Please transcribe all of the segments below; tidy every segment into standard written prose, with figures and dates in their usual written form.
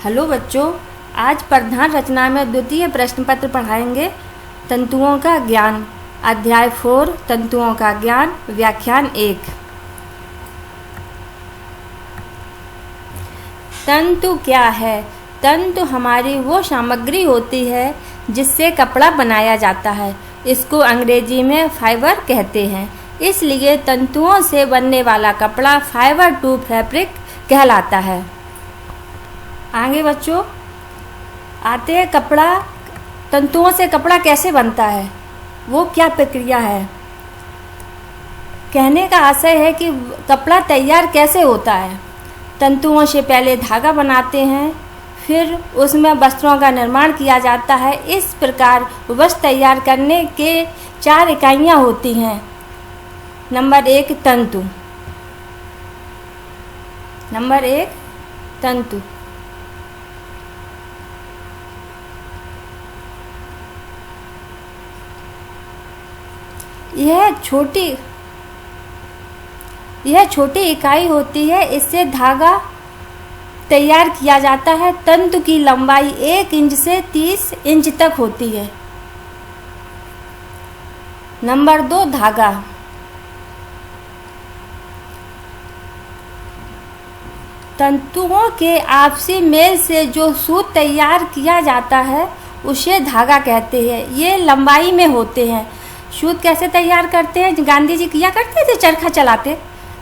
Hello बच्चों, आज प्रधान रचना में द्वितीय प्रश्न पत्र पढ़ाएंगे। तंतुओं का ज्ञान, अध्याय 4, तंतुओं का ज्ञान, व्याख्यान 1। तंतु क्या है? तंतु हमारी वो सामग्री होती है जिससे कपड़ा बनाया जाता है। इसको अंग्रेजी में फाइबर कहते हैं। इसलिए तंतुओं से बनने वाला कपड़ा फाइबर टू फैब्रिक कहलाता है। आगे बच्चों आते हैं कपड़ा, तंतुओं से कपड़ा कैसे बनता है, वो क्या प्रक्रिया है। कहने का आशय है कि कपड़ा तैयार कैसे होता है। तंतुओं से पहले धागा बनाते हैं, फिर उसमें वस्त्रों का निर्माण किया जाता है। इस प्रकार वस्त्र तैयार करने के 4 इकाइयाँ होती हैं। नंबर 1 तंतु। नंबर 1 तंतु। यह छोटी इकाई होती है। इससे धागा तैयार किया जाता है। तंतु की लंबाई 1 इंच से 30 इंच तक होती है। नंबर 2 धागा। तंतुओं के आपसी मेल से जो सूत तैयार किया जाता है उसे धागा कहते हैं। ये लंबाई में होते हैं। सूत कैसे तैयार करते हैं? गांधी जी किया करते थे, चरखा चलाते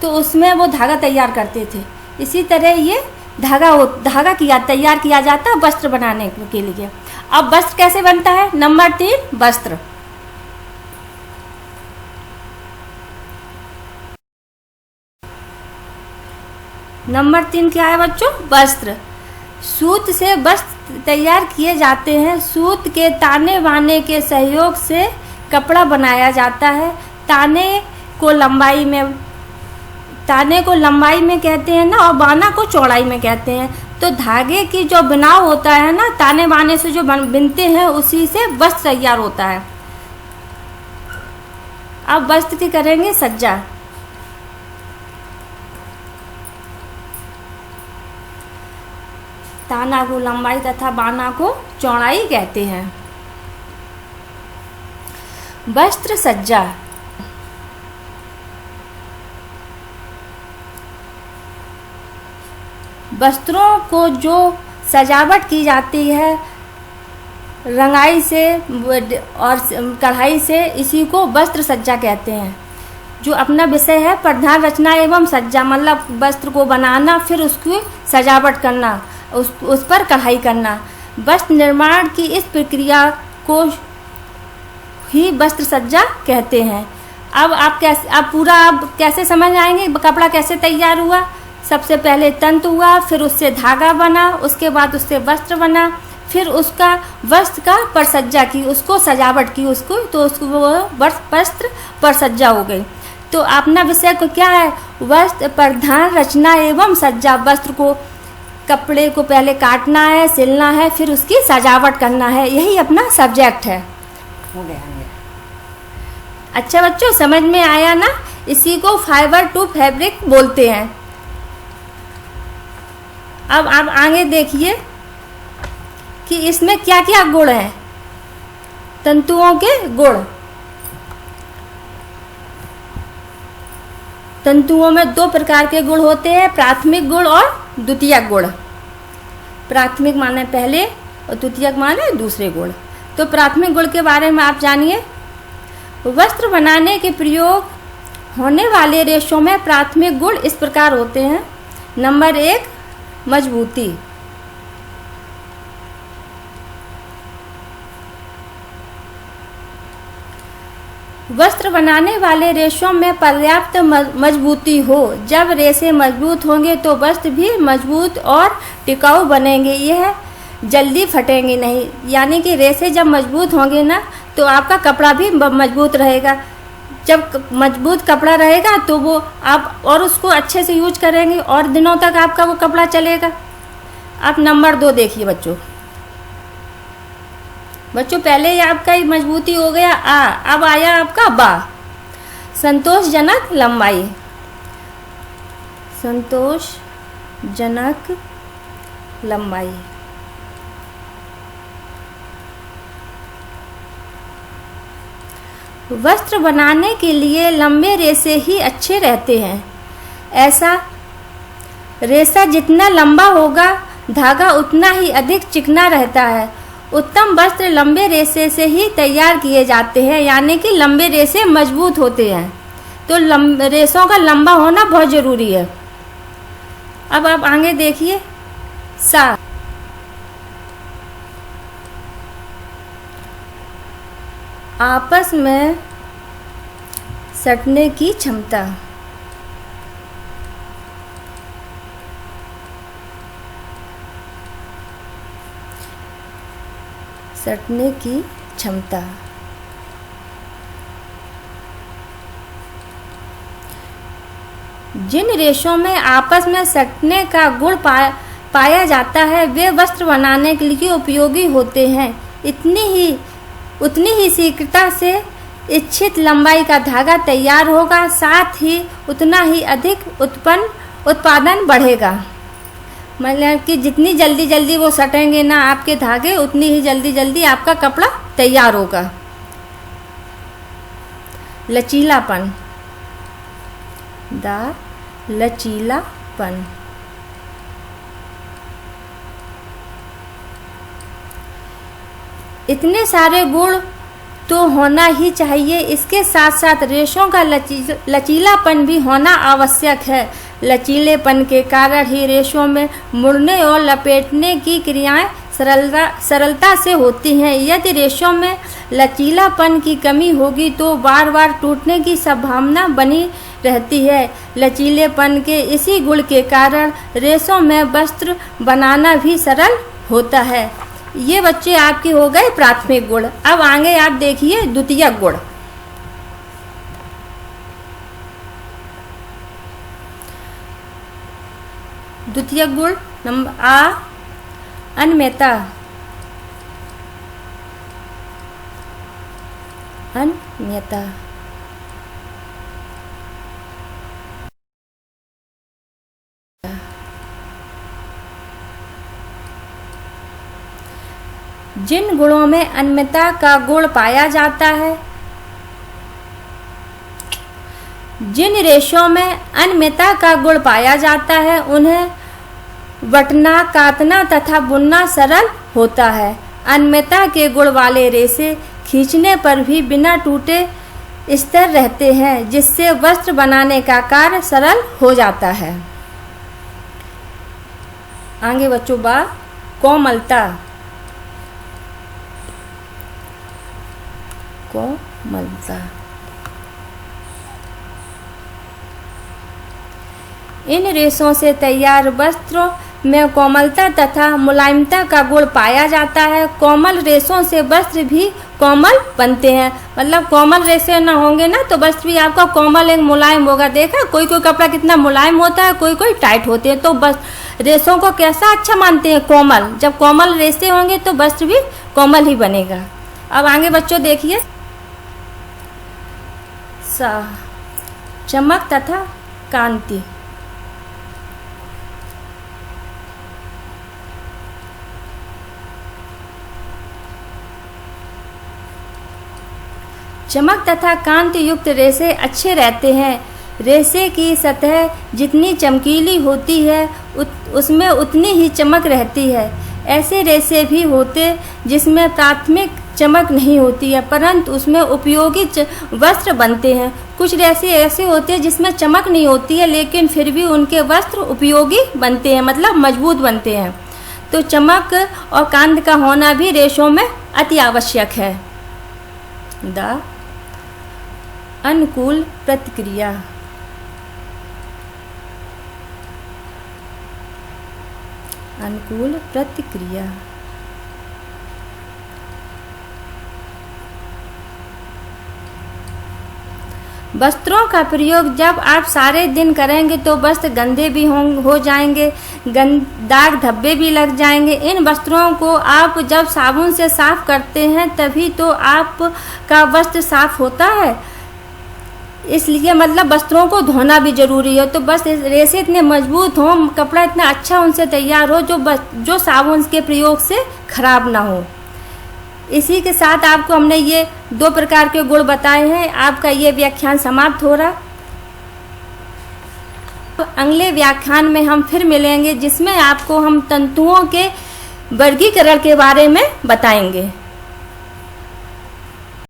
तो उसमें वो धागा तैयार करते थे। इसी तरह ये धागा तैयार किया जाता है वस्त्र बनाने के लिए। अब वस्त्र कैसे बनता है? नंबर 3 वस्त्र। नंबर 3 क्या है बच्चों? वस्त्र। सूत से वस्त्र तैयार किए जाते हैं। सूत के ताने बाने के सहयोग से कपड़ा बनाया जाता है। ताने को लंबाई में कहते हैं ना, और बाना को चौड़ाई में कहते हैं। तो धागे की जो बिनाव होता है ना, ताने बाने से जो बिनते हैं उसी से वस्त्र तैयार होता है। अब वस्त्र की करेंगे सज्जा। ताना को लंबाई तथा बाना को चौड़ाई कहते हैं। वस्त्र सज्जा। वस्त्रों को जो सजावट की जाती है रंगाई से और कढ़ाई से, इसी को वस्त्र सज्जा कहते हैं। जो अपना विषय है प्रधान रचना एवं सज्जा, मतलब वस्त्र को बनाना, फिर उसकी सजावट करना, उस पर कढ़ाई करना। वस्त्र निर्माण की इस प्रक्रिया को ही वस्त्र सज्जा कहते हैं। अब आप कैसे समझ आएंगे कपड़ा कैसे तैयार हुआ। सबसे पहले तंतु हुआ, फिर उससे धागा बना, उसके बाद उससे वस्त्र बना, फिर उसका वस्त्र का परसज्जा की, उसको सजावट की, वस्त्र परसज्जा हो गई। तो अपना विषय को क्या है? वस्त्र प्रधान रचना एवं सज्जा। वस्त्र को, कपड़े को पहले काटना है, सिलना है, फिर उसकी सजावट करना है। यही अपना सब्जेक्ट है। हो गया। अच्छा बच्चों, समझ में आया ना? इसी को फाइबर टू फैब्रिक बोलते हैं। अब आप आगे देखिए कि इसमें क्या क्या गुण हैं। तंतुओं के गुण। तंतुओं में 2 प्रकार के गुण होते हैं, प्राथमिक गुण और द्वितीयक गुण। प्राथमिक माने पहले और द्वितीयक माने दूसरे गुण। तो प्राथमिक गुण के बारे में आप जानिए। वस्त्र बनाने के प्रयोग होने वाले रेशों में प्राथमिक गुण इस प्रकार होते हैं। नंबर 1 मजबूती। वस्त्र बनाने वाले रेशों में पर्याप्त मजबूती हो। जब रेशे मजबूत होंगे तो वस्त्र भी मजबूत और टिकाऊ बनेंगे। यह जल्दी फटेंगे नहीं। यानी कि रेशे जब मजबूत होंगे ना तो आपका कपड़ा भी मजबूत रहेगा। जब मजबूत कपड़ा रहेगा तो वो आप और उसको अच्छे से यूज करेंगे और दिनों तक आपका वो कपड़ा चलेगा। आप नंबर 2 देखिए बच्चों। पहले ही आपका मजबूती हो गया आ, अब आया आपका बा। संतोषजनक लंबाई। संतोषजनक लंबाई। वस्त्र बनाने के लिए लंबे रेशे ही अच्छे रहते हैं। ऐसा रेशा जितना लंबा होगा, धागा उतना ही अधिक चिकना रहता है। उत्तम वस्त्र लंबे रेशे से ही तैयार किए जाते हैं, यानी कि लंबे रेशे मजबूत होते हैं, तो रेशों का लंबा होना बहुत ज़रूरी है। अब आप आगे देखिए। सा आपस में सटने की क्षमता। सटने की क्षमता। जिन रेशों में आपस में सटने का गुण पाया जाता है वे वस्त्र बनाने के लिए उपयोगी होते हैं। उतनी ही शीघ्रता से इच्छित लंबाई का धागा तैयार होगा, साथ ही उतना ही अधिक उत्पादन बढ़ेगा। मतलब कि जितनी जल्दी वो सटेंगे ना आपके धागे, उतनी ही जल्दी आपका कपड़ा तैयार होगा। लचीलापन। लचीलापन। इतने सारे गुण तो होना ही चाहिए, इसके साथ साथ रेशों का लचीलापन भी होना आवश्यक है। लचीलेपन के कारण ही रेशों में मुड़ने और लपेटने की क्रियाएं सरलता से होती हैं। यदि रेशों में लचीलापन की कमी होगी तो बार बार टूटने की संभावना बनी रहती है। लचीलेपन के इसी गुण के कारण रेशों में वस्त्र बनाना भी सरल होता है। ये बच्चे आपके हो गए प्राथमिक गुण। अब आगे आप देखिए द्वितीयक गुण। द्वितीयक गुण नंबर आ, अनम्यता। अनम्यता। जिन गुणों में अनम्यता का गुण पाया जाता है, जिन रेशों में अनम्यता का गुण पाया जाता है उन्हें बटना, काटना तथा बुनना सरल होता है। अनम्यता के गुण वाले रेशे खींचने पर भी बिना टूटे स्थिर रहते हैं, जिससे वस्त्र बनाने का कार्य सरल हो जाता है। आगे बच्चों कोमलता। कोमलता। इन रेशों से तैयार वस्त्रों में कोमलता तथा मुलायमता का गुण पाया जाता है। कोमल रेशों से वस्त्र भी कोमल बनते हैं। मतलब कोमल रेशे ना होंगे ना तो वस्त्र भी आपका कोमल एक मुलायम होगा। देखा कोई कपड़ा कितना मुलायम होता है, कोई टाइट होते हैं। तो बस रेशों को कैसा अच्छा मानते हैं? कोमल। जब कोमल रेशे होंगे तो वस्त्र भी कोमल ही बनेगा। अब आगे बच्चों देखिए। चमक तथा कांति। चमक तथा कांति युक्त रेशे अच्छे रहते हैं। रेशे की सतह जितनी चमकीली होती है उसमें उतनी ही चमक रहती है। ऐसे रेशे भी होते जिसमें प्राथमिक चमक नहीं होती है परंतु उसमें उपयोगी वस्त्र बनते हैं। कुछ रेशे ऐसे होते हैं जिसमें चमक नहीं होती है लेकिन फिर भी उनके वस्त्र उपयोगी बनते हैं, मतलब मजबूत बनते हैं। तो चमक और कांति का होना भी रेशों में अति आवश्यक है। अनुकूल प्रतिक्रिया। अनुकूल प्रतिक्रिया। वस्त्रों का प्रयोग जब आप सारे दिन करेंगे तो वस्त्र गंदे भी हो जाएंगे, दाग धब्बे भी लग जाएंगे। इन वस्त्रों को आप जब साबुन से साफ करते हैं तभी तो आपका वस्त्र साफ होता है। इसलिए मतलब वस्त्रों को धोना भी जरूरी है। तो बस रेशे इतने मजबूत हों, कपड़ा इतना अच्छा उनसे तैयार हो जो साबुन के प्रयोग से खराब ना हो। इसी के साथ आपको हमने ये 2 प्रकार के गुण बताए हैं। आपका ये व्याख्यान समाप्त हो रहा। तो अगले व्याख्यान में हम फिर मिलेंगे, जिसमें आपको हम तंतुओं के वर्गीकरण के बारे में बताएंगे।